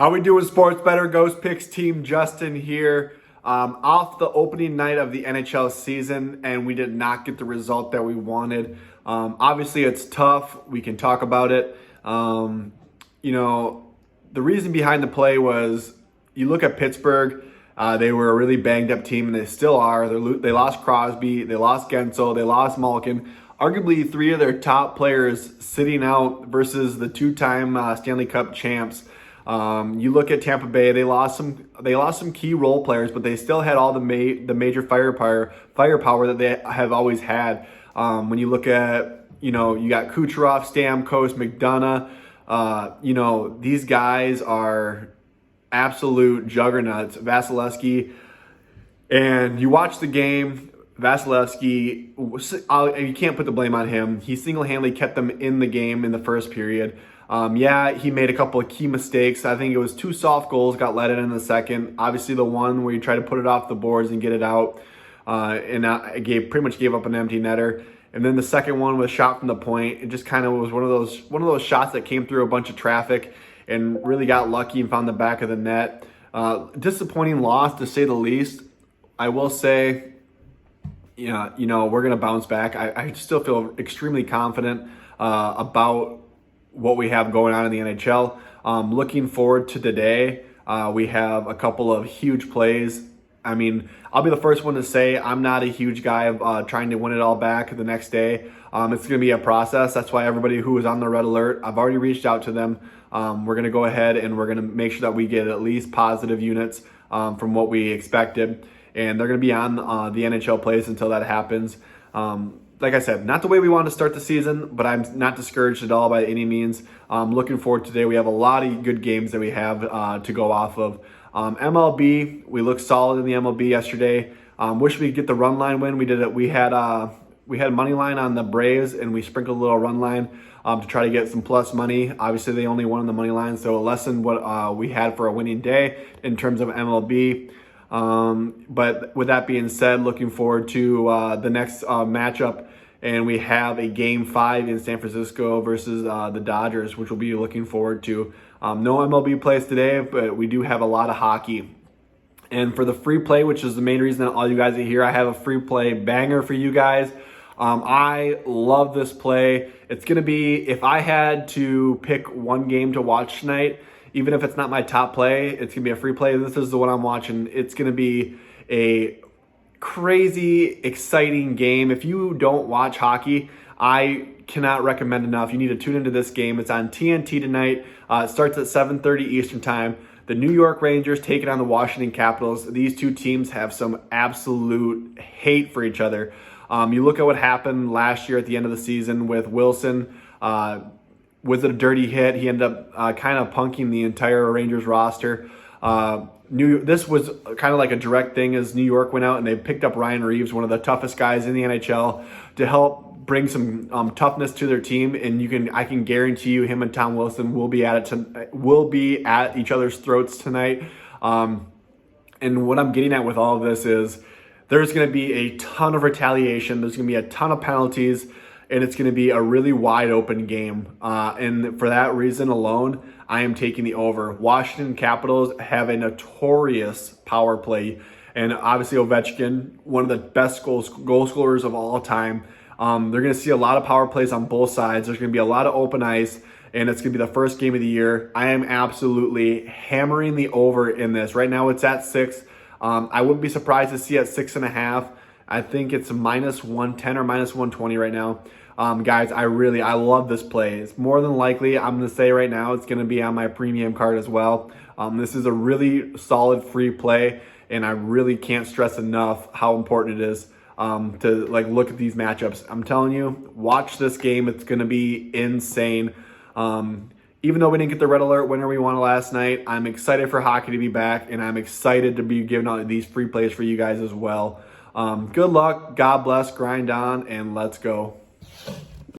How we doing, sports better? Ghost Picks team Justin here. Off the opening night of the NHL season, and we did not get the result that we wanted. Obviously, it's tough. We can talk about it. The reason behind the play was you look at Pittsburgh. They were a really banged up team, and they still are. They lost Crosby, they lost Gensel, they lost Malkin. Arguably, three of their top players sitting out versus the two-time Stanley Cup champs. You look at Tampa Bay; they lost some key role players, but they still had all the major firepower that they have always had. When you look at you got Kucherov, Stamkos, McDonough. These guys are absolute juggernauts. Vasilevsky, and you watch the game. Vasilevsky, you can't put the blame on him. He single-handedly kept them in the game in the first period. He made a couple of key mistakes. I think it was two soft goals got let in the second. Obviously, the one where you try to put it off the boards and get it out, pretty much gave up an empty netter. And then the second one was shot from the point. It just kind of was one of those shots that came through a bunch of traffic and really got lucky and found the back of the net. Disappointing loss, to say the least. I will say, we're going to bounce back. I still feel extremely confident about what we have going on in the NHL. Looking forward to today. We have a couple of huge plays. I mean, I'll be the first one to say I'm not a huge guy of trying to win it all back the next day. It's going to be a process. That's why everybody who is on the red alert, I've already reached out to them. We're going to go ahead and we're going to make sure that we get at least positive units from what we expected. And they're going to be on the NHL plays until that happens. Like I said, not the way we wanted to start the season, but I'm not discouraged at all by any means. Looking forward to today. We have a lot of good games that we have to go off of. MLB, we looked solid in the MLB yesterday. Wish we could get the run line win. We did it. We had money line on the Braves, and we sprinkled a little run line to try to get some plus money. Obviously, they only won on the money line, so it lessened what we had for a winning day in terms of MLB. But with that being said, looking forward to the next matchup, and we have a Game 5 in San Francisco versus the Dodgers, which we'll be looking forward to. No MLB plays today, but we do have a lot of hockey. And for the free play, which is the main reason that all you guys are here, I have a free play banger for you guys. I love this play. It's going to be, if I had to pick one game to watch tonight, even if it's not my top play, it's going to be a free play. This is the one I'm watching. It's going to be a crazy, exciting game. If you don't watch hockey, I cannot recommend enough. You need to tune into this game. It's on TNT tonight. It starts at 7:30 Eastern Time. The New York Rangers taking on the Washington Capitals. These two teams have some absolute hate for each other. You look at what happened last year at the end of the season with Wilson. Was it a dirty hit? He ended up kind of punking the entire Rangers roster. This was kind of like a direct thing as New York went out and they picked up Ryan Reeves, one of the toughest guys in the NHL, to help bring some toughness to their team. And I can guarantee you, him and Tom Wilson will be at each other's throats tonight. And what I'm getting at with all of this is there's going to be a ton of retaliation. There's going to be a ton of penalties. And it's going to be a really wide open game. And for that reason alone, I am taking the over. Washington Capitals have a notorious power play. And obviously Ovechkin, one of the best goal scorers of all time. They're going to see a lot of power plays on both sides. There's going to be a lot of open ice. And it's going to be the first game of the year. I am absolutely hammering the over in this. Right now it's at 6. I wouldn't be surprised to see it at 6.5. I think it's minus 110 or minus 120 right now. Guys, I love this play. It's more than likely, I'm going to say right now, it's going to be on my premium card as well. This is a really solid free play, and I really can't stress enough how important it is to look at these matchups. I'm telling you, watch this game. It's going to be insane. Even though we didn't get the red alert winner we wanted last night, I'm excited for hockey to be back, and I'm excited to be giving out these free plays for you guys as well. Good luck, God bless, grind on, and let's go.